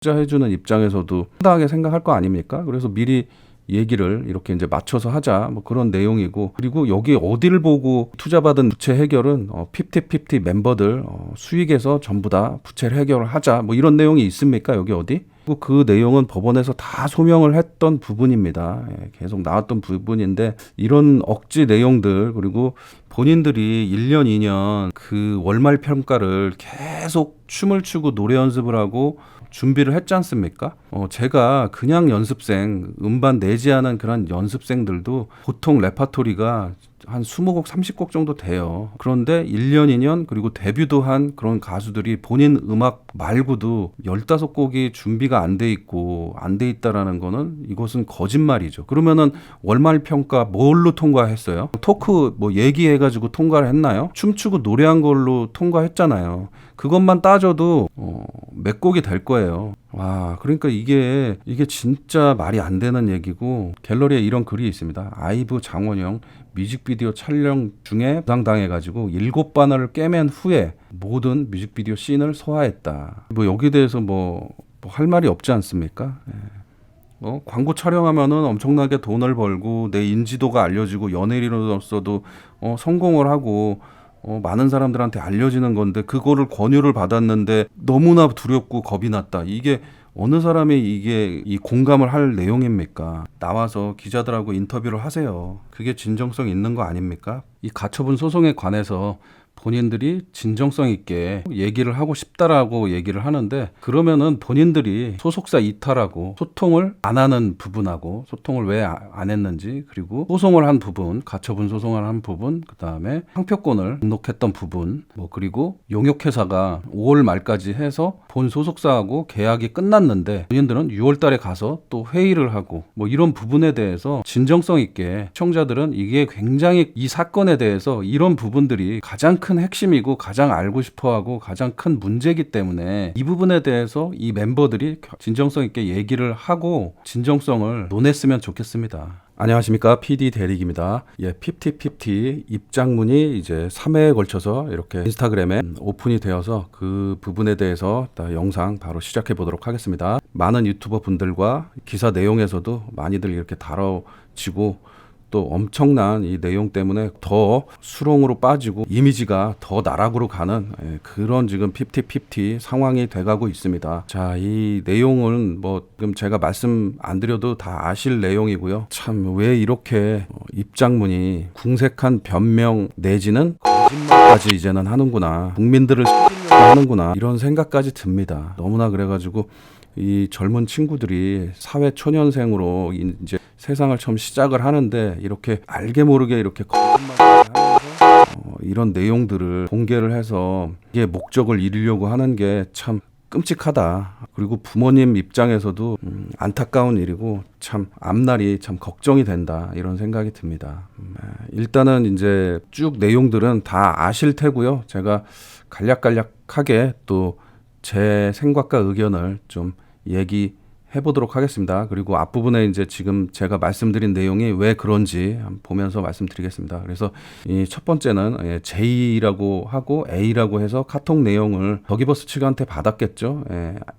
투자해주는 입장에서도 상당하게 생각할 거 아닙니까? 그래서 미리 얘기를 이렇게 이제 맞춰서 하자 뭐 그런 내용이고, 그리고 여기 어디를 보고 투자받은 부채 해결은 50-50 멤버들 수익에서 전부 다 부채를 해결을 하자 뭐 이런 내용이 있습니까? 여기 어디? 그 내용은 법원에서 다 소명을 했던 부분입니다. 계속 나왔던 부분인데, 이런 억지 내용들, 그리고 본인들이 1년 2년 그 월말 평가를 계속 춤을 추고 노래 연습을 하고 준비를 했지 않습니까? 제가 그냥 연습생, 음반 내지 않은 그런 연습생들도 보통 레파토리가 한 20곡, 30곡 정도 돼요. 그런데 1년, 2년, 그리고 데뷔도 한 그런 가수들이 본인 음악 말고도 15곡이 준비가 안 돼 있고 안 돼 있다라는 거는, 이것은 거짓말이죠. 그러면은 월말 평가 뭘로 통과했어요? 토크 뭐 얘기해가지고 통과를 했나요? 춤추고 노래한 걸로 통과했잖아요. 그것만 따져도 몇 곡이 될 거예요. 와, 그러니까 이게 진짜 말이 안 되는 얘기고, 갤러리에 이런 글이 있습니다. 아이브 장원영 뮤직비디오 촬영 중에 부상당해가지고 7바늘을 꿰맨 후에 모든 뮤직비디오 씬을 소화했다. 뭐 여기에 대해서 뭐 할 말이 없지 않습니까? 광고 촬영하면은 엄청나게 돈을 벌고 내 인지도가 알려지고 연예인으로서도 성공을 하고 많은 사람들한테 알려지는 건데, 그거를 권유를 받았는데 너무나 두렵고 겁이 났다. 이게 어느 사람이 이게 이 공감을 할 내용입니까? 나와서 기자들하고 인터뷰를 하세요. 그게 진정성 있는 거 아닙니까? 이 가처분 소송에 관해서 본인들이 진정성 있게 얘기를 하고 싶다라고 얘기를 하는데, 그러면은 본인들이 소속사 이탈하고 소통을 안 하는 부분하고, 소통을 왜 안 했는지, 그리고 소송을 한 부분, 가처분 소송을 한 부분, 그 다음에 상표권을 등록했던 부분, 뭐 그리고 용역회사가 5월 말까지 해서 본 소속사하고 계약이 끝났는데 본인들은 6월 달에 가서 또 회의를 하고, 뭐 이런 부분에 대해서 진정성 있게, 시청자들은 이게 굉장히 이 사건에 대해서 이런 부분들이 가장 큰 핵심이고 가장 알고 싶어하고 가장 큰 문제이기 때문에, 이 부분에 대해서 이 멤버들이 진정성 있게 얘기를 하고 진정성을 논했으면 좋겠습니다. 안녕하십니까, PD 대릭입니다. 50-50 입장문이 이제 3회에 걸쳐서 이렇게 인스타그램에 오픈이 되어서 그 부분에 대해서 영상 바로 시작해 보도록 하겠습니다. 많은 유튜버 분들과 기사 내용에서도 많이들 이렇게 다뤄지고, 또 엄청난 이 내용 때문에 더 수렁으로 빠지고 이미지가 더 나락으로 가는 그런 지금 50-50 상황이 돼가고 있습니다. 자, 이 내용은 뭐 지금 제가 말씀 안 드려도 다 아실 내용이고요. 참 왜 이렇게 입장문이 궁색한 변명 내지는 거짓말까지 이제는 하는구나, 국민들을 시키려고 하는구나, 이런 생각까지 듭니다. 너무나 그래가지고 이 젊은 친구들이 사회 초년생으로 이제 세상을 처음 시작을 하는데, 이렇게 알게 모르게 이렇게 거짓말을 하면서 이런 내용들을 공개를 해서 이게 목적을 이루려고 하는 게 참 끔찍하다. 그리고 부모님 입장에서도 안타까운 일이고, 참 앞날이 참 걱정이 된다, 이런 생각이 듭니다. 일단은 이제 쭉 내용들은 다 아실 테고요. 제가 간략간략하게 또 제 생각과 의견을 좀 얘기해 보도록 하겠습니다. 그리고 앞부분에 이제 지금 제가 말씀드린 내용이 왜 그런지 보면서 말씀드리겠습니다. 그래서 이 첫 번째는 J라고 하고 A라고 해서 카톡 내용을 더기버스 측한테 받았겠죠.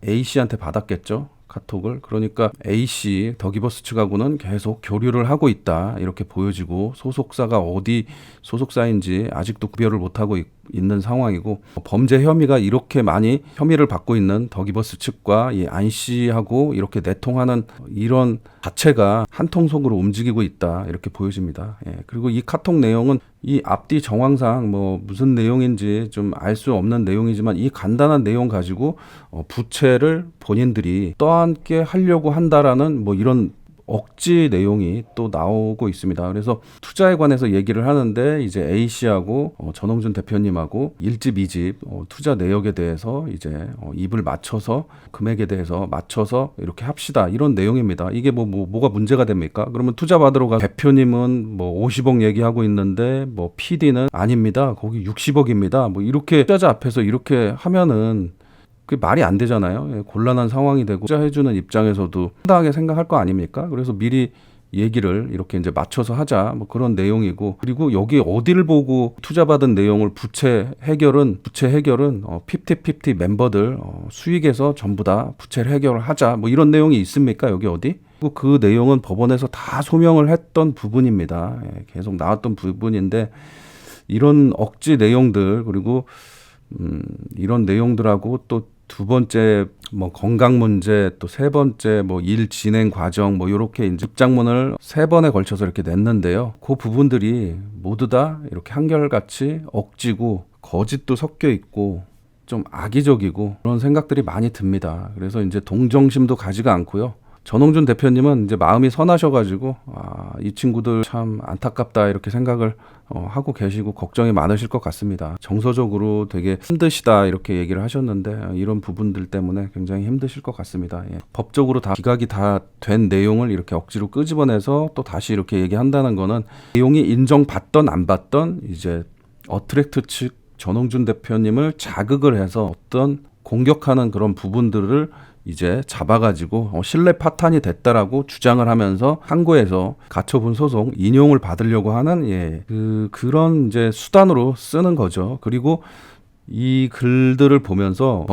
A씨한테 받았겠죠, 카톡을. 그러니까 A씨, 더기버스 측하고는 계속 교류를 하고 있다, 이렇게 보여지고, 소속사가 어디 소속사인지 아직도 구별을 못하고 있는 상황이고, 범죄 혐의가 이렇게 많이 혐의를 받고 있는 더기버스 측과 이 안씨하고 이렇게 내통하는 이런 자체가 한 통속으로 움직이고 있다, 이렇게 보여집니다. 그리고 이 카톡 내용은 이 앞뒤 정황상 뭐 무슨 내용인지 좀 알 수 없는 내용이지만, 이 간단한 내용 가지고 부채를 본인들이 떠안게 하려고 한다라는 뭐 이런 억지 내용이 또 나오고 있습니다. 그래서 투자에 관해서 얘기를 하는데, 이제 A씨하고 전홍준 대표님하고 1집, 2집 투자 내역에 대해서 이제 입을 맞춰서 금액에 대해서 맞춰서 이렇게 합시다, 이런 내용입니다. 이게 뭐가 문제가 됩니까? 그러면 투자 받으러 가 대표님은 뭐 50억 얘기하고 있는데 뭐 PD는 아닙니다, 거기 60억입니다. 뭐 이렇게 투자자 앞에서 이렇게 하면은 그게 말이 안 되잖아요. 곤란한 상황이 되고, 투자해주는 입장에서도 상당하게 생각할 거 아닙니까? 그래서 미리 얘기를 이렇게 이제 맞춰서 하자 뭐 그런 내용이고, 그리고 여기 어디를 보고 투자받은 내용을 부채 해결은 50-50 멤버들 수익에서 전부 다 부채를 해결을 하자 뭐 이런 내용이 있습니까 여기 어디? 그 내용은 법원에서 다 소명을 했던 부분입니다. 예, 계속 나왔던 부분인데 이런 억지 내용들, 그리고 이런 내용들하고 또 두 번째 뭐 건강 문제, 또 세 번째 뭐 일 진행 과정 뭐 이렇게 이제 입장문을 3번에 걸쳐서 이렇게 냈는데요. 그 부분들이 모두 다 이렇게 한결같이 억지고 거짓도 섞여 있고 좀 악의적이고 그런 생각들이 많이 듭니다. 그래서 이제 동정심도 가지가 않고요. 전홍준 대표님은 이제 마음이 선하셔가지고 이 친구들 참 안타깝다 이렇게 생각을 하고 계시고 걱정이 많으실 것 같습니다. 정서적으로 되게 힘드시다 이렇게 얘기를 하셨는데 이런 부분들 때문에 굉장히 힘드실 것 같습니다. 예. 법적으로 다 기각이 다 된 내용을 이렇게 억지로 끄집어내서 또 다시 이렇게 얘기한다는 거는 내용이 인정받던 안 받던 이제 어트랙트 측 전홍준 대표님을 자극을 해서 어떤 공격하는 그런 부분들을 이제 잡아가지고 신뢰 파탄이 됐다라고 주장을 하면서 항고에서 가처분 소송 인용을 받으려고 하는 그런 이제 수단으로 쓰는 거죠. 그리고 이 글들을 보면서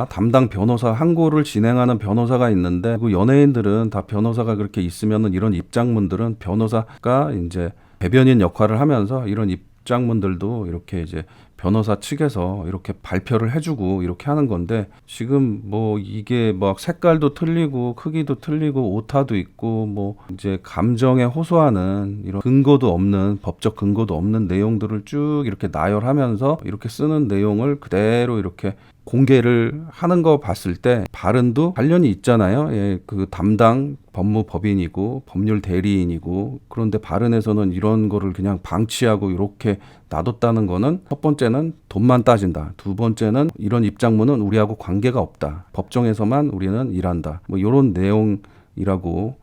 담당 변호사 항고를 진행하는 변호사가 있는데 그 연예인들은 다 변호사가 그렇게 있으면은 이런 입장문들은 변호사가 이제 대변인 역할을 하면서 이런 입장문들도 이렇게 이제 변호사 측에서 이렇게 발표를 해주고 이렇게 하는 건데 지금 뭐 이게 막 색깔도 틀리고 크기도 틀리고 오타도 있고 뭐 이제 감정에 호소하는 이런 근거도 없는 법적 근거도 없는 내용들을 쭉 이렇게 나열하면서 이렇게 쓰는 내용을 그대로 이렇게 공개를 하는 거 봤을 때 발언도 관련이 있잖아요. 예, 그 담당 법무법인이고 법률 대리인이고 그런데 발언에서는 이런 거를 그냥 방치하고 이렇게 놔뒀다는 거는 첫 번째는 돈만 따진다. 두 번째는 이런 입장문은 우리하고 관계가 없다. 법정에서만 우리는 일한다. 뭐 이런 내용이라고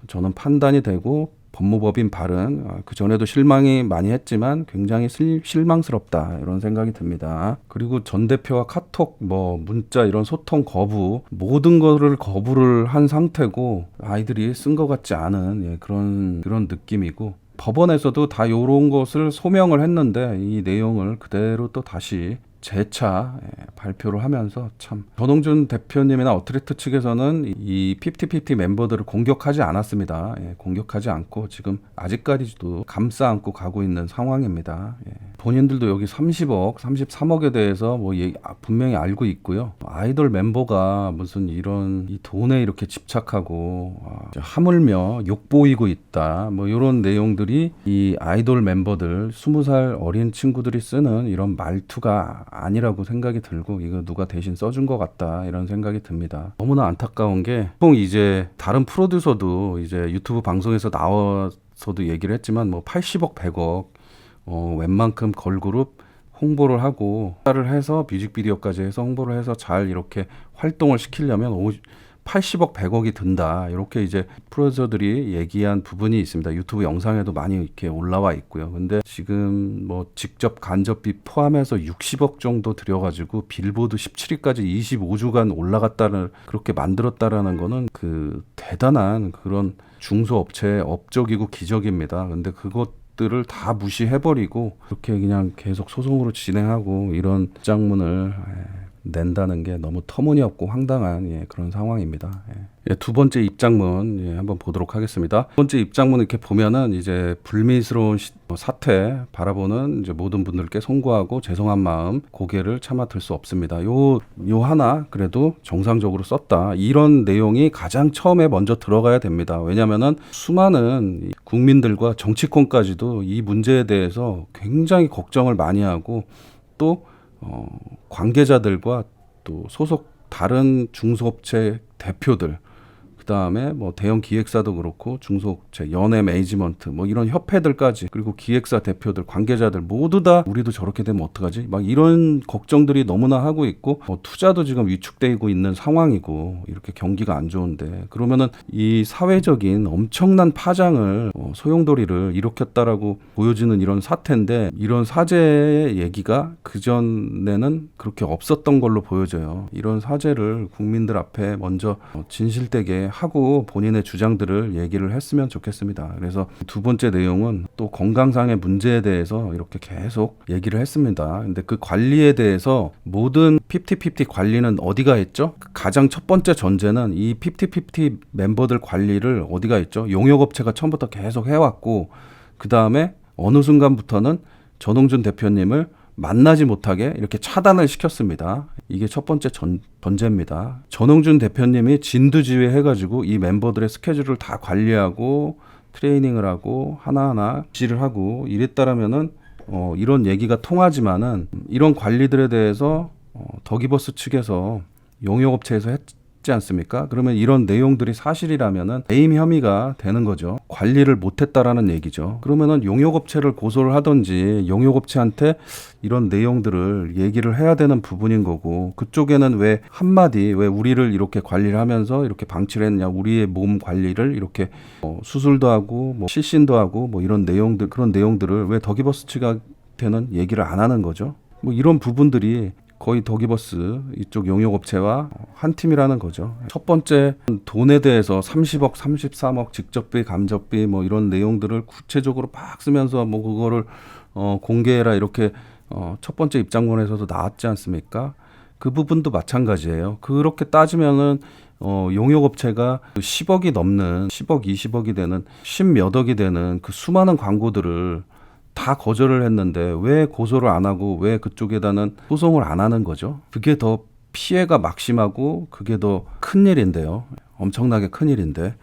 저는 판단이 되고 법무법인 발언 그 전에도 실망이 많이 했지만 굉장히 실망스럽다 이런 생각이 듭니다. 그리고 전 대표와 카톡 뭐 문자 이런 소통 거부 모든 거를 거부를 한 상태고 아이들이 쓴 것 같지 않은 그런 느낌이고 법원에서도 다 이런 것을 소명을 했는데 이 내용을 그대로 또 다시 재차 발표를 하면서 참 전홍준 대표님이나 어트랙트 측에서는 이 50-50 멤버들을 공격하지 않았습니다. 공격하지 않고 지금 아직까지도 감싸 안고 가고 있는 상황입니다. 본인들도 여기 30억, 33억에 대해서 뭐 분명히 알고 있고요. 아이돌 멤버가 무슨 이런 이 돈에 이렇게 집착하고 하물며 욕보이고 있다. 뭐 이런 내용들이 이 아이돌 멤버들 20살 어린 친구들이 쓰는 이런 말투가 아니라고 생각이 들고 이거 누가 대신 써준 것 같다 이런 생각이 듭니다. 너무나 안타까운 게 보통 이제 다른 프로듀서도 이제 유튜브 방송에서 나와서도 얘기를 했지만 뭐 80억 100억 웬만큼 걸그룹 홍보를 하고 투자를 해서 뮤직비디오까지 해서 홍보를 해서 잘 이렇게 활동을 시키려면 80억 100억이 든다 이렇게 이제 프로듀서들이 얘기한 부분이 있습니다. 유튜브 영상에도 많이 이렇게 올라와 있고요. 근데 지금 뭐 직접 간접비 포함해서 60억 정도 들여가지고 빌보드 17위까지 25주간 올라갔다는 그렇게 만들었다라는 거는 그 대단한 그런 중소업체의 업적이고 기적입니다. 근데 그것들을 다 무시해버리고 그렇게 그냥 계속 소송으로 진행하고 이런 입장문을 낸다는 게 너무 터무니없고 황당한 그런 상황입니다. 두 번째 입장문 한번 보도록 하겠습니다. 두 번째 입장문 이렇게 보면은 이제 불미스러운 사태 바라보는 이제 모든 분들께 송구하고 죄송한 마음 고개를 참아들 수 없습니다. 요 하나 그래도 정상적으로 썼다. 이런 내용이 가장 처음에 먼저 들어가야 됩니다. 왜냐면은 수많은 국민들과 정치권까지도 이 문제에 대해서 굉장히 걱정을 많이 하고 또 관계자들과 또 소속 다른 중소업체 대표들 그다음에 뭐 대형 기획사도 그렇고 중소업체, 연예 매니지먼트 뭐 이런 협회들까지 그리고 기획사 대표들, 관계자들 모두 다 우리도 저렇게 되면 어떡하지? 막 이런 걱정들이 너무나 하고 있고 투자도 지금 위축되고 있는 상황이고 이렇게 경기가 안 좋은데 그러면은 이 사회적인 엄청난 파장을 소용돌이를 일으켰다라고 보여지는 이런 사태인데 이런 사죄의 얘기가 그전에는 그렇게 없었던 걸로 보여져요. 이런 사죄를 국민들 앞에 먼저 진실되게 하고 본인의 주장들을 얘기를 했으면 좋겠습니다. 그래서 두 번째 내용은 또 건강상의 문제에 대해서 이렇게 계속 얘기를 했습니다. 근데 그 관리에 대해서 모든 50-50 관리는 어디가 했죠? 가장 첫 번째 전제는 이 50-50 멤버들 관리를 어디가 했죠? 용역업체가 처음부터 계속 해왔고, 그 다음에 어느 순간부터는 전홍준 대표님을 만나지 못하게 이렇게 차단을 시켰습니다. 이게 첫 번째 전제입니다. 전홍준 대표님이 진두지휘 해가지고 이 멤버들의 스케줄을 다 관리하고 트레이닝을 하고 하나하나 지시를 하고 이랬다라면은 이런 얘기가 통하지만은 이런 관리들에 대해서 더기버스 측에서 용역업체에서 했지 않습니까? 그러면 이런 내용들이 사실이라면은 배임 혐의가 되는 거죠. 관리를 못했다라는 얘기죠. 그러면은 용역업체를 고소를 하든지 용역업체한테 이런 내용들을 얘기를 해야 되는 부분인 거고, 그쪽에는 왜 한마디 왜 우리를 이렇게 관리를 하면서 이렇게 방치를 했냐, 우리의 몸 관리를 이렇게 수술도 하고 뭐 실신도 하고 뭐 이런 내용들, 그런 내용들을 왜 더기버스 측한테는 얘기를 안 하는 거죠. 뭐 이런 부분들이 거의 더기버스 이쪽 용역업체와 한 팀이라는 거죠. 첫 번째 돈에 대해서 30억, 33억 직접비, 간접비 뭐 이런 내용들을 구체적으로 막 쓰면서 뭐 그거를 공개해라 이렇게 첫 번째 입장문에서도 나왔지 않습니까? 그 부분도 마찬가지예요. 그렇게 따지면은 용역업체가 10억이 넘는 10억, 20억이 되는 10몇 억이 되는 그 수많은 광고들을 다 거절을 했는데 왜 고소를 안 하고 왜 그쪽에다는 소송을 안 하는 거죠? 그게 더 피해가 막심하고 그게 더 큰일인데요. 엄청나게 큰일인데.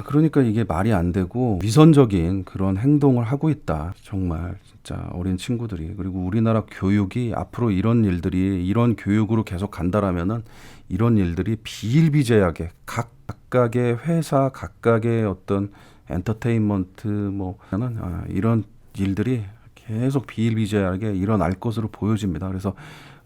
그러니까 이게 말이 안 되고 위선적인 그런 행동을 하고 있다. 정말 진짜 어린 친구들이. 그리고 우리나라 교육이 앞으로 이런 일들이 이런 교육으로 계속 간다라면은 이런 일들이 비일비재하게 각각의 회사, 각각의 어떤 엔터테인먼트 뭐는 이런 일들이 계속 비일비재하게 일어날 것으로 보여집니다. 그래서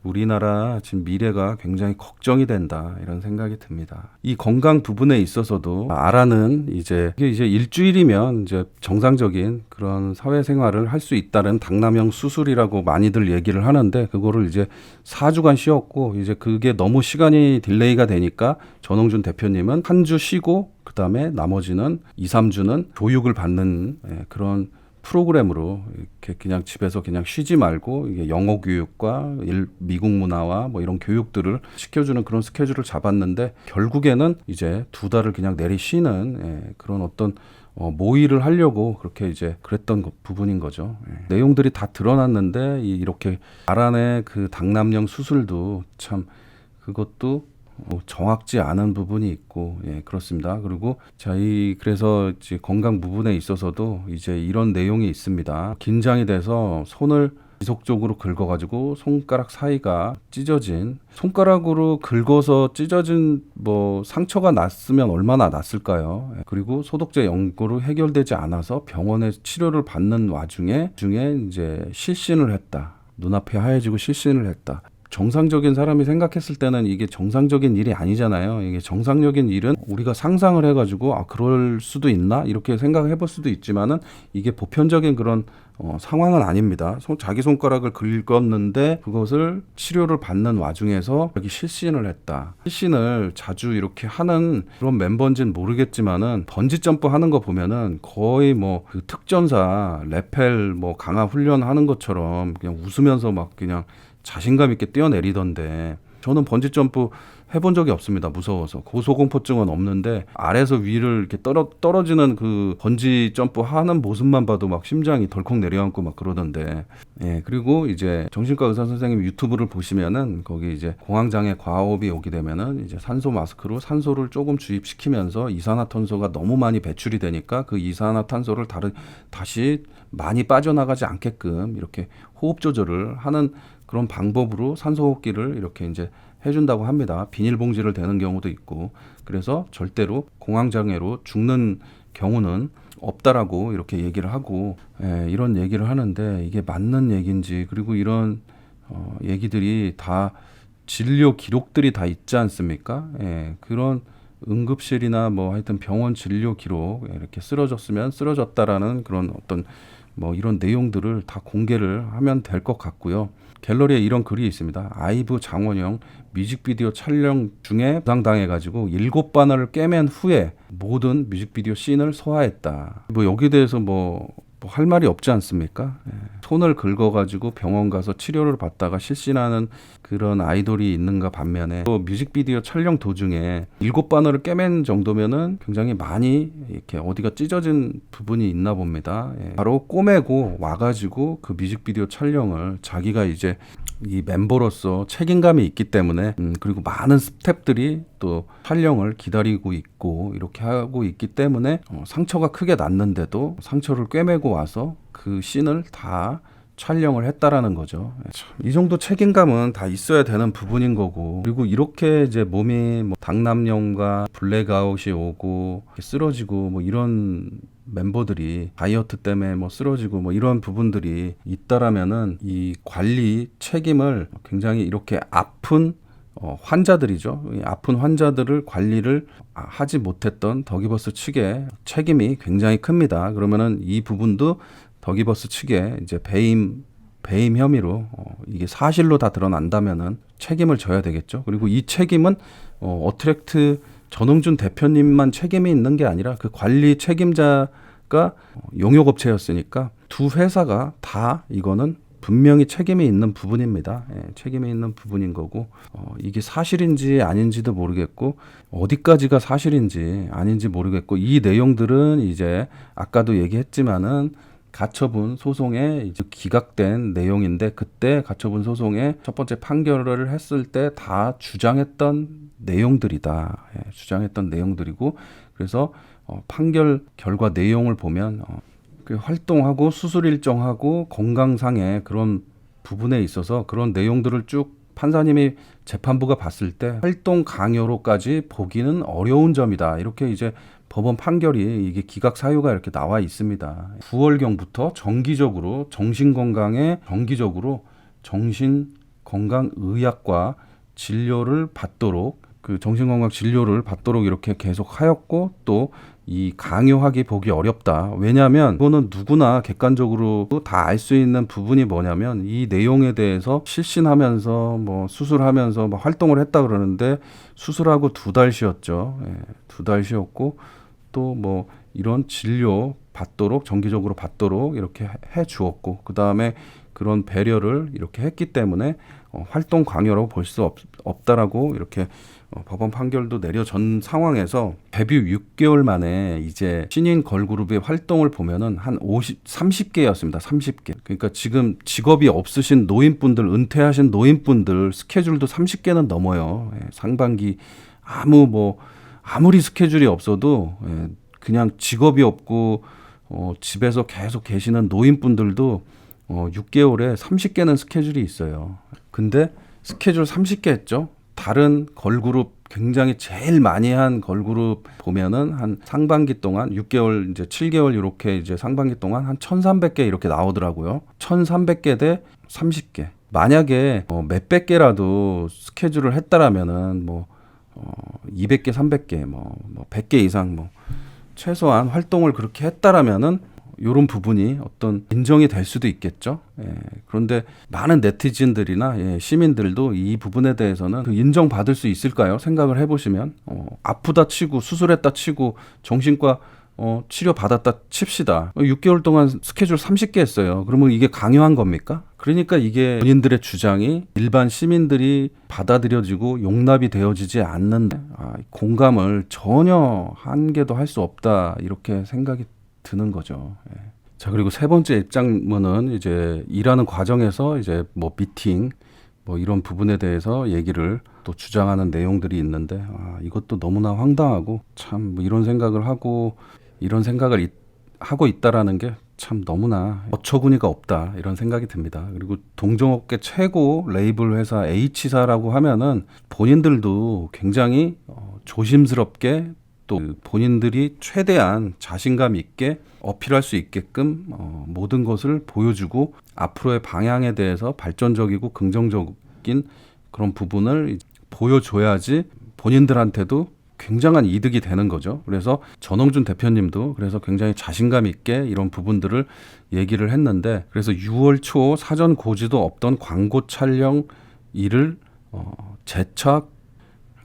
우리나라 지금 미래가 굉장히 걱정이 된다 이런 생각이 듭니다. 이 건강 부분에 있어서도 아라는 이게 이제 일주일이면 이제 정상적인 그런 사회생활을 할 수 있다는 당남형 수술이라고 많이들 얘기를 하는데 그거를 이제 4주간 쉬었고 이제 그게 너무 시간이 딜레이가 되니까 전홍준 대표님은 한 주 쉬고 그 다음에 나머지는 2, 3주는 교육을 받는 그런 프로그램으로 이렇게 그냥 집에서 그냥 쉬지 말고 이게 영어 교육과 미국 문화와 뭐 이런 교육들을 시켜주는 그런 스케줄을 잡았는데 결국에는 이제 2달을 그냥 내리 쉬는 그런 어떤 모의를 하려고 그렇게 이제 그랬던 부분인 거죠. 내용들이 다 드러났는데 이렇게 아란의 그 당남형 수술도 참 그것도 정확지 않은 부분이 있고 그렇습니다. 그리고 그래서 이제 건강 부분에 있어서도 이제 이런 내용이 있습니다. 긴장이 돼서 손을 지속적으로 긁어가지고 손가락 사이가 찢어진, 손가락으로 긁어서 찢어진 뭐 상처가 났으면 얼마나 났을까요? 그리고 소독제 연고로 해결되지 않아서 병원에 치료를 받는 와중에 이제 실신을 했다. 눈앞이 하얘지고 실신을 했다. 정상적인 사람이 생각했을 때는 이게 정상적인 일이 아니잖아요. 이게 정상적인 일은 우리가 상상을 해가지고 그럴 수도 있나 이렇게 생각해 볼 수도 있지만은 이게 보편적인 그런 상황은 아닙니다. 자기 손가락을 긁었는데 그것을 치료를 받는 와중에서 여기 실신을 했다. 실신을 자주 이렇게 하는 그런 멤버인지는 모르겠지만은 번지 점프 하는 거 보면은 거의 뭐 그 특전사 레펠 뭐 강화 훈련 하는 것처럼 그냥 웃으면서 막 그냥 자신감 있게 뛰어내리던데 저는 번지 점프 해본 적이 없습니다. 무서워서. 고소공포증은 없는데 아래에서 위를 이렇게 떨어지는 그 번지 점프 하는 모습만 봐도 막 심장이 덜컥 내려앉고 막 그러던데. 그리고 이제 정신과 의사 선생님 유튜브를 보시면은 거기 이제 공황장애 과호흡이 오게 되면은 이제 산소 마스크로 산소를 조금 주입시키면서 이산화탄소가 너무 많이 배출이 되니까 그 이산화탄소를 다시 많이 빠져나가지 않게끔 이렇게 호흡 조절을 하는 그런 방법으로 산소호흡기를 이렇게 이제 해준다고 합니다. 비닐봉지를 대는 경우도 있고 그래서 절대로 공황장애로 죽는 경우는 없다라고 이렇게 얘기를 하고 이런 얘기를 하는데 이게 맞는 얘기인지 그리고 이런 얘기들이 다 진료 기록들이 다 있지 않습니까? 그런 응급실이나 뭐 하여튼 병원 진료 기록 이렇게 쓰러졌으면 쓰러졌다라는 그런 어떤 뭐 이런 내용들을 다 공개를 하면 될 것 같고요. 갤러리에 이런 글이 있습니다. 아이브 장원영 뮤직비디오 촬영 중에 부상당해가지고 7바늘을 꿰맨 후에 모든 뮤직비디오 씬을 소화했다. 뭐 여기에 대해서 뭐 할 말이 없지 않습니까? 예. 손을 긁어가지고 병원 가서 치료를 받다가 실신하는 그런 아이돌이 있는가 반면에 또 뮤직비디오 촬영 도중에 7바늘을 꿰맨 정도면은 굉장히 많이 이렇게 어디가 찢어진 부분이 있나 봅니다. 예. 바로 꼬매고 와가지고 그 뮤직비디오 촬영을 자기가 이제 이 멤버로서 책임감이 있기 때문에 그리고 많은 스태프들이 또 촬영을 기다리고 있고 이렇게 하고 있기 때문에 상처가 크게 났는데도 상처를 꿰매고 와서 그 씬을 다 촬영을 했다라는 거죠. 이 정도 책임감은 다 있어야 되는 부분인 거고, 그리고 이렇게 이제 몸이 뭐 당남염과 블랙아웃이 오고 쓰러지고 뭐 이런 멤버들이 다이어트 때문에 뭐 쓰러지고 뭐 이런 부분들이 있다라면은 이 관리 책임을 굉장히 이렇게 아픈 환자들이죠. 이 아픈 환자들을 관리를 하지 못했던 더기버스 측의 책임이 굉장히 큽니다. 그러면은 이 부분도 더기버스 측에 이제 배임 혐의로 이게 사실로 다 드러난다면은 책임을 져야 되겠죠. 그리고 이 책임은 어트랙트 전홍준 대표님만 책임이 있는 게 아니라 그 관리 책임자가 용역업체였으니까 두 회사가 다 이거는 분명히 책임이 있는 부분입니다. 예, 책임이 있는 부분인 거고 이게 사실인지 아닌지도 모르겠고 어디까지가 사실인지 아닌지 모르겠고 이 내용들은 이제 아까도 얘기했지만은 가처분 소송에 이제 기각된 내용인데 그때 가처분 소송의 첫 번째 판결을 했을 때 다 주장했던 내용들이다. 예, 주장했던 내용들이고 그래서 판결 결과 내용을 보면 그 활동하고 수술 일정하고 건강상의 그런 부분에 있어서 그런 내용들을 쭉 판사님이 재판부가 봤을 때 활동 강요로까지 보기는 어려운 점이다. 이렇게 이제 법원 판결이 이게 기각 사유가 이렇게 나와 있습니다. 9월경부터 정기적으로 정신건강과 진료를 받도록 정신건강 진료를 받도록 이렇게 계속 하였고 또 이 강요하기 보기 어렵다. 왜냐하면 이거는 누구나 객관적으로 다 알 수 있는 부분이 뭐냐면 이 내용에 대해서 실신하면서 뭐 수술하면서 뭐 활동을 했다 그러는데 수술하고 2달 쉬었죠. 예, 2달 쉬었고 또 뭐 이런 진료 받도록 정기적으로 받도록 이렇게 해 주었고 그 다음에 그런 배려를 이렇게 했기 때문에 활동 강요라고 볼 수 없다라고 이렇게 법원 판결도 내려진 상황에서 데뷔 6개월 만에 이제 신인 걸그룹의 활동을 보면은 한 30개였습니다. 30개. 그러니까 지금 직업이 없으신 노인분들, 은퇴하신 노인분들 스케줄도 30개는 넘어요. 예, 상반기 아무리 스케줄이 없어도 그냥 직업이 없고 집에서 계속 계시는 노인분들도 6개월에 30개는 스케줄이 있어요. 근데 스케줄 30개 했죠. 다른 걸그룹 굉장히 제일 많이 한 걸그룹 보면은 한 상반기 동안 6개월 이제 7개월 이렇게 이제 상반기 동안 한 1,300개 이렇게 나오더라고요. 1,300개 대 30개. 만약에 몇백 개라도 스케줄을 했다라면은 200개, 300개, 100개 이상 최소한 활동을 그렇게 했다라면은 이런 부분이 어떤 인정이 될 수도 있겠죠. 예, 그런데 많은 네티즌들이나 시민들도 이 부분에 대해서는 인정받을 수 있을까요? 생각을 해보시면 아프다 치고 수술했다 치고 정신과 치료 받았다 칩시다. 6개월 동안 스케줄 30개 했어요. 그러면 이게 강요한 겁니까? 그러니까 이게 본인들의 주장이 일반 시민들이 받아들여지고 용납이 되어지지 않는데 공감을 전혀 한 개도 할 수 없다 이렇게 생각이 드는 거죠. 예. 자, 그리고 세 번째 입장문은 이제 일하는 과정에서 이제 미팅 이런 부분에 대해서 얘기를 또 주장하는 내용들이 있는데 이것도 너무나 황당하고 참 이런 생각을 하고 있다라는 게 참 너무나 어처구니가 없다 이런 생각이 듭니다. 그리고 동종업계 최고 레이블 회사 H사라고 하면은 본인들도 굉장히 조심스럽게 또 본인들이 최대한 자신감 있게 어필할 수 있게끔 모든 것을 보여주고 앞으로의 방향에 대해서 발전적이고 긍정적인 그런 부분을 보여줘야지 본인들한테도 굉장한 이득이 되는 거죠. 그래서 전홍준 대표님도 그래서 굉장히 자신감 있게 이런 부분들을 얘기를 했는데, 그래서 6월 초 사전 고지도 없던 광고 촬영 일을 재차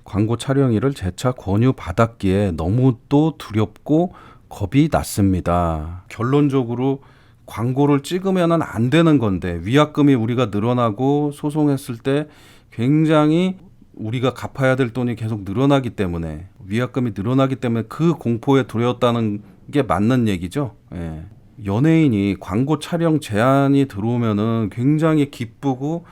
광고 촬영 일을 재차 권유받았기에 너무 또 두렵고 겁이 났습니다. 결론적으로 광고를 찍으면 안 되는 건데 위약금이 우리가 늘어나고 소송했을 때 굉장히 우리가 갚아야 될 돈이 계속 늘어나기 때문에, 위약금이 늘어나기 때문에 그 공포에 두려웠다는 게 맞는 얘기죠. 예. 연예인이 광고 촬영 제안이 들어오면은 굉장히 기쁘고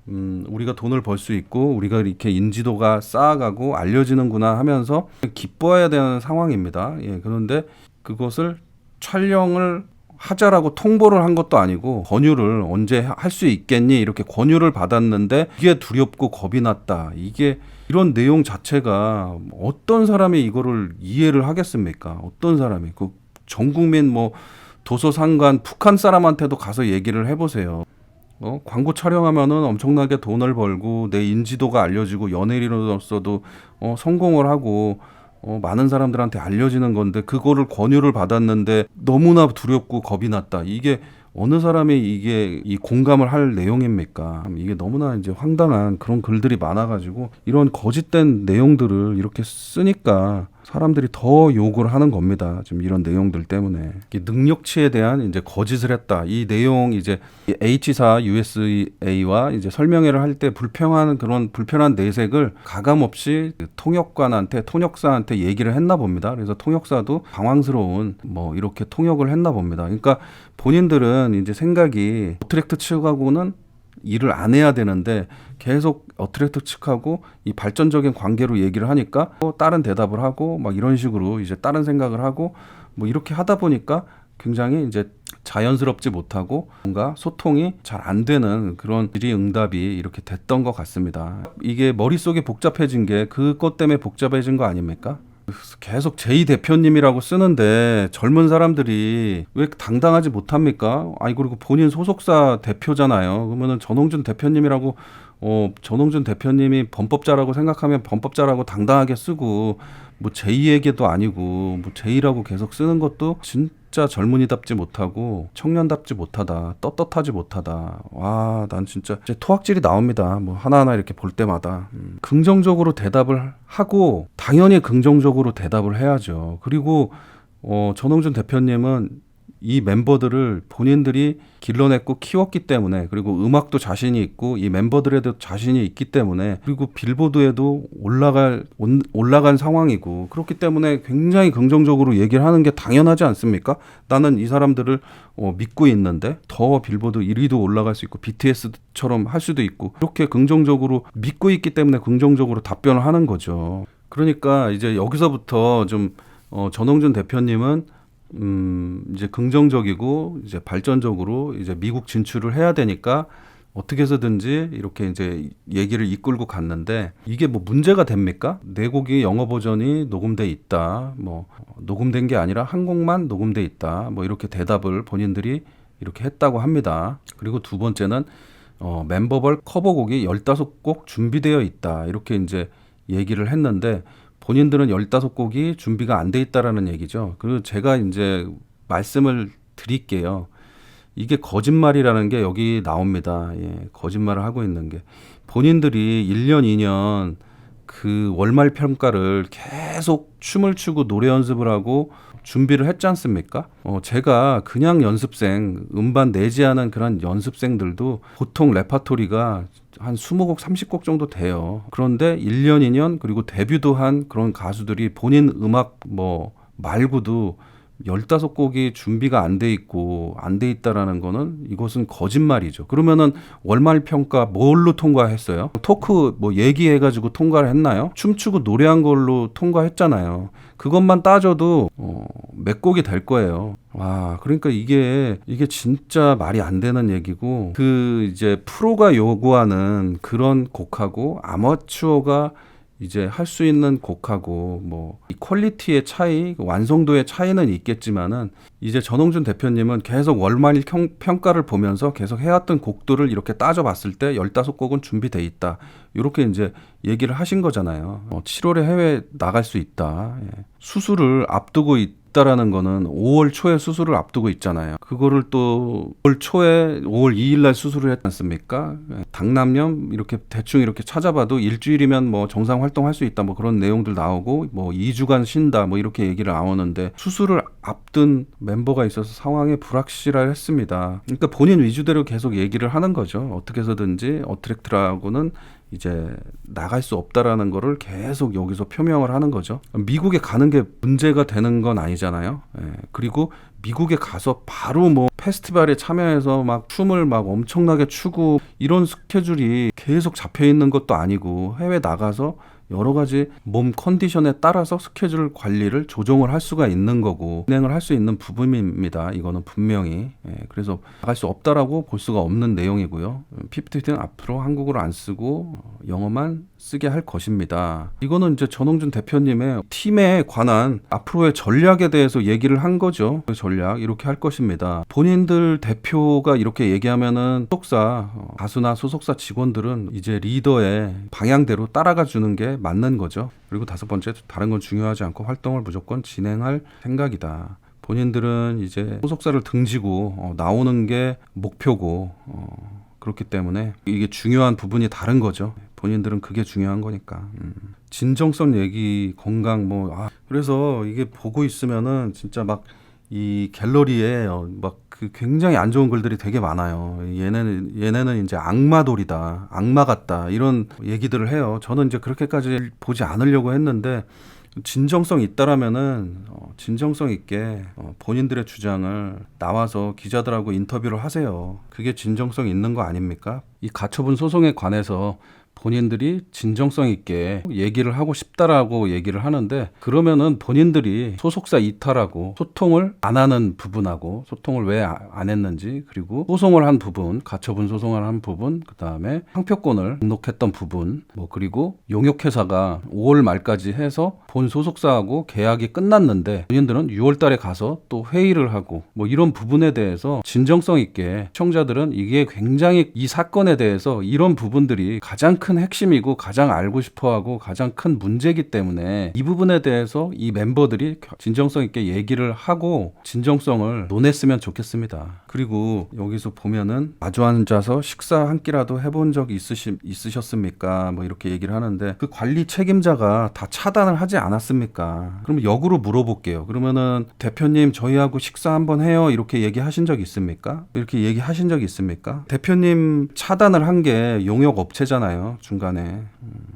우리가 돈을 벌 수 있고 우리가 이렇게 인지도가 쌓아가고 알려지는구나 하면서 기뻐해야 되는 상황입니다. 예. 그런데 그것을 촬영을 하자라고 통보를 한 것도 아니고 권유를 언제 할 수 있겠니 이렇게 권유를 받았는데 이게 두렵고 겁이 났다. 이게 이런 내용 자체가 어떤 사람이 이거를 이해를 하겠습니까? 어떤 사람이 그 전 국민 뭐 도서상관 북한 사람한테도 가서 얘기를 해보세요. 광고 촬영하면은 엄청나게 돈을 벌고 내 인지도가 알려지고 연예인으로서도 성공을 하고 많은 사람들한테 알려지는 건데 그거를 권유를 받았는데 너무나 두렵고 겁이 났다. 이게 어느 사람이 이게 이 공감을 할 내용입니까? 이게 너무나 이제 황당한 그런 글들이 많아가지고 이런 거짓된 내용들을 이렇게 쓰니까 사람들이 더 욕을 하는 겁니다. 지금 이런 내용들 때문에 능력치에 대한 이제 거짓을 했다. 이 내용 이제 H사 USA와 이제 설명회를 할 때 불평한 그런 불편한 내색을 가감 없이 통역사한테 얘기를 했나 봅니다. 그래서 통역사도 당황스러운 뭐 이렇게 통역을 했나 봅니다. 그러니까 본인들은 이제 생각이 어트랙트 측하고는 일을 안 해야 되는데 계속 어트랙트 측하고 이 발전적인 관계로 얘기를 하니까 다른 대답을 하고 막 이런 식으로 이제 다른 생각을 하고 뭐 이렇게 하다 보니까 굉장히 이제 자연스럽지 못하고 뭔가 소통이 잘 안 되는 그런 질의응답이 이렇게 됐던 것 같습니다. 이게 머릿속이 복잡해진 게 그것 때문에 복잡해진 거 아닙니까? 계속 제2 대표님이라고 쓰는데 젊은 사람들이 왜 당당하지 못합니까? 아니 그리고 본인 소속사 대표잖아요. 그러면은 전홍준 대표님이라고 전홍준 대표님이 범법자라고 생각하면 범법자라고 당당하게 쓰고 뭐 제2에게도 아니고 뭐 제2라고 계속 쓰는 것도 진짜 젊은이답지 못하고 청년답지 못하다. 떳떳하지 못하다. 와, 난 진짜 토악질이 나옵니다. 뭐 하나하나 이렇게 볼 때마다 긍정적으로 대답을 하고 당연히 긍정적으로 대답을 해야죠. 그리고 전홍준 대표님은 이 멤버들을 본인들이 길러냈고 키웠기 때문에, 그리고 음악도 자신이 있고 이 멤버들에도 자신이 있기 때문에, 그리고 빌보드에도 올라간 상황이고 그렇기 때문에 굉장히 긍정적으로 얘기를 하는 게 당연하지 않습니까? 나는 이 사람들을 믿고 있는데 더 빌보드 1위도 올라갈 수 있고 BTS처럼 할 수도 있고 이렇게 긍정적으로 믿고 있기 때문에 긍정적으로 답변을 하는 거죠. 그러니까 이제 여기서부터 좀 전홍준 대표님은 이제 긍정적이고 이제 발전적으로 이제 미국 진출을 해야 되니까 어떻게 해서든지 이렇게 이제 얘기를 이끌고 갔는데, 이게 뭐 문제가 됩니까? 네 곡이 영어 버전이 녹음돼 있다. 뭐 녹음된 게 아니라 한 곡만 녹음돼 있다. 뭐 이렇게 대답을 본인들이 이렇게 했다고 합니다. 그리고 두 번째는 멤버별 커버곡이 15곡 준비되어 있다. 이렇게 이제 얘기를 했는데 본인들은 15곡이 준비가 안 돼 있다라는 얘기죠. 그리고 제가 이제 말씀을 드릴게요. 이게 거짓말이라는 게 여기 나옵니다. 예, 거짓말을 하고 있는 게. 본인들이 1년, 2년 그 월말 평가를 계속 춤을 추고 노래 연습을 하고 준비를 했지 않습니까? 제가 그냥 연습생, 음반 내지 않은 그런 연습생들도 보통 레파토리가 한 20곡, 30곡 정도 돼요. 그런데 1년, 2년 그리고 데뷔도 한 그런 가수들이 본인 음악 뭐 말고도 15곡이 준비가 안 돼 있고 안 돼 있다라는 거는 이것은 거짓말이죠. 그러면은 월말 평가 뭘로 통과했어요? 토크 뭐 얘기해가지고 통과를 했나요? 춤추고 노래한 걸로 통과했잖아요. 그것만 따져도 몇 곡이 될 거예요. 와, 그러니까 이게 진짜 말이 안 되는 얘기고, 그 이제 프로가 요구하는 그런 곡하고 아마추어가 이제 할 수 있는 곡하고 뭐 이 퀄리티의 차이, 완성도의 차이는 있겠지만은 이제 전홍준 대표님은 계속 월말 평가를 보면서 계속 해왔던 곡들을 이렇게 따져봤을 때 15곡은 준비돼 있다. 이렇게 이제 얘기를 하신 거잖아요. 7월에 해외 나갈 수 있다. 예. 수술을 앞두고 있다라는 거는 5월 초에 수술을 앞두고 있잖아요. 그거를 또 5월 초에 5월 2일 날 수술을 했지 않습니까? 예. 당남염 이렇게 대충 이렇게 찾아봐도 일주일이면 뭐 정상 활동할 수 있다 뭐 그런 내용들 나오고 뭐 2주간 쉰다 뭐 이렇게 얘기를 나오는데 수술을 앞둔 멤버가 있어서 상황이 불확실했습니다. 그러니까 본인 위주대로 계속 얘기를 하는 거죠. 어떻게 해서든지 어트랙트라고는 이제 나갈 수 없다라는 거를 계속 여기서 표명을 하는 거죠. 미국에 가는 게 문제가 되는 건 아니잖아요. 예. 그리고 미국에 가서 바로 뭐 페스티벌에 참여해서 막 춤을 막 엄청나게 추고 이런 스케줄이 계속 잡혀 있는 것도 아니고 해외 나가서 여러 가지 몸 컨디션에 따라서 스케줄 관리를 조정을 할 수가 있는 거고 진행을 할 수 있는 부분입니다. 이거는 분명히. 예, 그래서 나갈 수 없다라고 볼 수가 없는 내용이고요. PPT는 앞으로 한국어를 안 쓰고 영어만 쓰게 할 것입니다. 이거는 이제 전홍준 대표님의 팀에 관한 앞으로의 전략에 대해서 얘기를 한 거죠. 그 전략 이렇게 할 것입니다. 본인들 대표가 이렇게 얘기하면은 소속사 가수나 소속사 직원들은 이제 리더의 방향대로 따라가 주는 게 맞는 거죠. 그리고 5번째, 다른 건 중요하지 않고 활동을 무조건 진행할 생각이다. 본인들은 이제 소속사를 등지고 나오는 게 목표고 그렇기 때문에 이게 중요한 부분이 다른 거죠. 본인들은 그게 중요한 거니까. 진정성 얘기, 건강 그래서 이게 보고 있으면은 진짜 막 이 갤러리에 막 그 굉장히 안 좋은 글들이 되게 많아요. 얘네는 이제 악마돌이다, 악마 같다 이런 얘기들을 해요. 저는 이제 그렇게까지 보지 않으려고 했는데 진정성 있다라면은 진정성 있게 본인들의 주장을 나와서 기자들하고 인터뷰를 하세요. 그게 진정성 있는 거 아닙니까? 이 가처분 소송에 관해서 본인들이 진정성 있게 얘기를 하고 싶다라고 얘기를 하는데 그러면은 본인들이 소속사 이탈하고 소통을 안 하는 부분하고 소통을 왜 안 했는지 그리고 소송을 한 부분, 가처분 소송을 한 부분, 그 다음에 상표권을 등록했던 부분 그리고 용역회사가 5월 말까지 해서 본 소속사하고 계약이 끝났는데 본인들은 6월 달에 가서 또 회의를 하고 이런 부분에 대해서 진정성 있게 시청자들은 이게 굉장히 이 사건에 대해서 이런 부분들이 가장 큰 핵심이고 가장 알고 싶어하고 가장 큰 문제이기 때문에 이 부분에 대해서 이 멤버들이 진정성 있게 얘기를 하고 진정성을 논했으면 좋겠습니다. 그리고 여기서 보면은 마주 앉아서 식사 한 끼라도 해본 적 있으셨습니까? 이렇게 얘기를 하는데 그 관리 책임자가 다 차단을 하지 않았습니까? 그럼 역으로 물어볼게요. 그러면은 대표님 저희하고 식사 한번 해요 이렇게 얘기하신 적 있습니까? 이렇게 얘기하신 적 있습니까? 대표님 차단을 한 게 용역 업체잖아요. 중간에.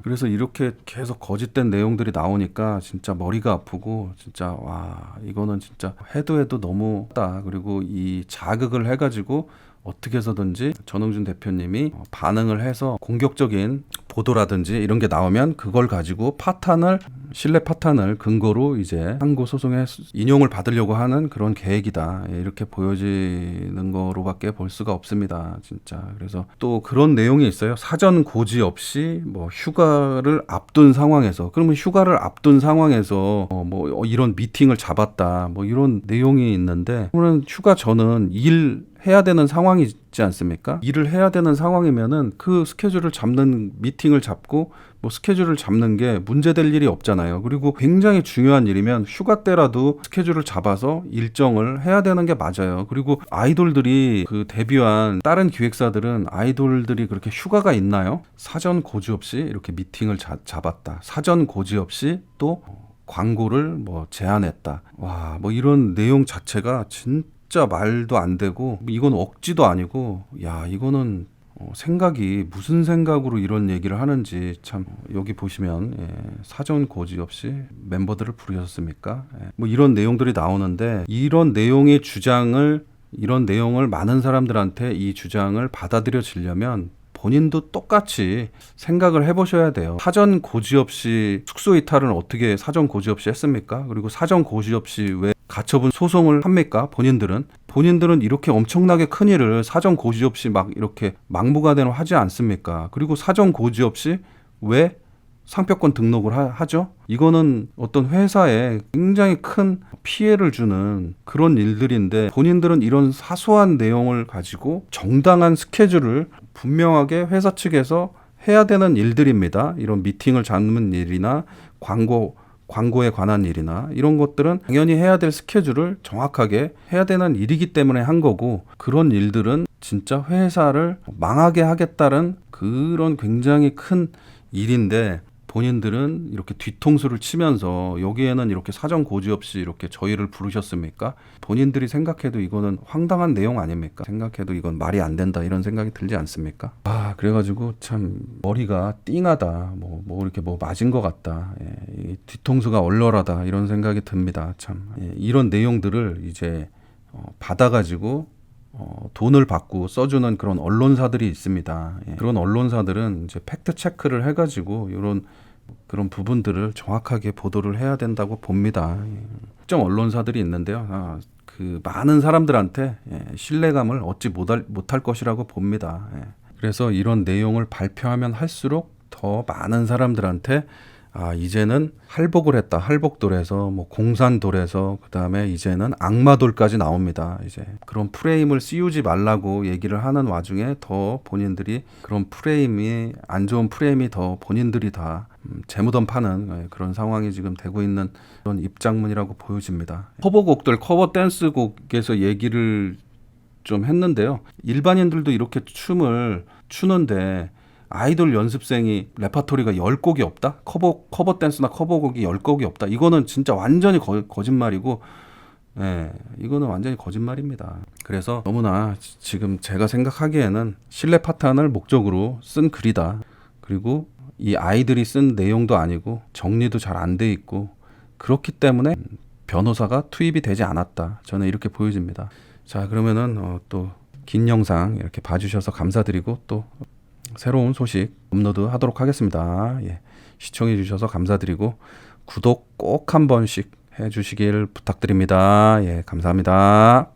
그래서 이렇게 계속 거짓된 내용들이 나오니까 진짜 머리가 아프고 진짜 와 이거는 진짜 해도 너무다. 그리고 이 자극을 해가지고 어떻게 해서든지 전홍준 대표님이 반응을 해서 공격적인 보도라든지 이런 게 나오면 그걸 가지고 신뢰 파탄을 근거로 이제 항고 소송에 인용을 받으려고 하는 그런 계획이다. 이렇게 보여지는 거로밖에 볼 수가 없습니다. 진짜. 그래서 또 그런 내용이 있어요. 사전 고지 없이 휴가를 앞둔 상황에서 그러면 휴가를 앞둔 상황에서 이런 미팅을 잡았다. 이런 내용이 있는데 그러면 휴가 전은 해야 되는 상황이지 않습니까? 일을 해야 되는 상황이면은 그 스케줄을 잡는 미팅을 잡고 스케줄을 잡는 게 문제될 일이 없잖아요. 그리고 굉장히 중요한 일이면 휴가 때라도 스케줄을 잡아서 일정을 해야 되는 게 맞아요. 그리고 아이돌들이 그 데뷔한 다른 기획사들은 아이돌들이 그렇게 휴가가 있나요? 사전 고지 없이 이렇게 미팅을 잡았다. 사전 고지 없이 또 광고를 제안했다. 와, 이런 내용 자체가 진짜 말도 안 되고 이건 억지도 아니고 이거는 생각이 무슨 생각으로 이런 얘기를 하는지 참 여기 보시면 사전 고지 없이 멤버들을 부르셨습니까? 이런 내용들이 나오는데 이런 내용을 많은 사람들한테 이 주장을 받아들여지려면 본인도 똑같이 생각을 해보셔야 돼요. 사전 고지 없이 숙소 이탈은 어떻게 사전 고지 없이 했습니까? 그리고 사전 고지 없이 왜 가처분 소송을 합니까? 본인들은 이렇게 엄청나게 큰 일을 사전 고지 없이 이렇게 막무가내로 하지 않습니까? 그리고 사전 고지 없이 왜 상표권 등록을 하죠? 이거는 어떤 회사에 굉장히 큰 피해를 주는 그런 일들인데 본인들은 이런 사소한 내용을 가지고 정당한 스케줄을 분명하게 회사 측에서 해야 되는 일들입니다. 이런 미팅을 잡는 일이나 광고에 관한 일이나 이런 것들은 당연히 해야 될 스케줄을 정확하게 해야 되는 일이기 때문에 한 거고, 그런 일들은 진짜 회사를 망하게 하겠다는 그런 굉장히 큰 일인데 본인들은 이렇게 뒤통수를 치면서 여기에는 이렇게 사전 고지 없이 이렇게 저희를 부르셨습니까? 본인들이 생각해도 이거는 황당한 내용 아닙니까? 생각해도 이건 말이 안 된다 이런 생각이 들지 않습니까? 그래가지고 참 머리가 띵하다, 뭐 이렇게 뭐 맞은 것 같다, 이 뒤통수가 얼얼하다 이런 생각이 듭니다. 참 이런 내용들을 이제 받아가지고 돈을 받고 써주는 그런 언론사들이 있습니다. 그런 언론사들은 이제 팩트 체크를 해가지고 그런 부분들을 정확하게 보도를 해야 된다고 봅니다. 특정 언론사들이 있는데요. 그 많은 사람들한테 신뢰감을 얻지 못할 것이라고 봅니다. 그래서 이런 내용을 발표하면 할수록 더 많은 사람들한테 이제는 할복을 했다. 할복돌에서 뭐 공산돌에서 그다음에 이제는 악마돌까지 나옵니다. 이제 그런 프레임을 씌우지 말라고 얘기를 하는 와중에 더 본인들이 그런 프레임이 안 좋은 프레임이 더 본인들이 다 재무던 파는 그런 상황이 지금 되고 있는 그런 입장문이라고 보여집니다. 커버곡들 커버 댄스곡에서 얘기를 좀 했는데요. 일반인들도 이렇게 춤을 추는데 아이돌 연습생이 레파토리가 10곡이 없다? 커버 댄스나 커버곡이 10곡이 없다? 이거는 진짜 완전히 거짓말이고, 이거는 완전히 거짓말입니다. 그래서 너무나 지금 제가 생각하기에는 실내 파탄을 목적으로 쓴 글이다. 그리고 이 아이들이 쓴 내용도 아니고 정리도 잘 안 돼 있고, 그렇기 때문에 변호사가 투입이 되지 않았다. 저는 이렇게 보여집니다. 자, 그러면은 또 긴 영상 이렇게 봐주셔서 감사드리고 또 새로운 소식 업로드 하도록 하겠습니다. 시청해 주셔서 감사드리고 구독 꼭 한 번씩 해 주시길 부탁드립니다. 감사합니다.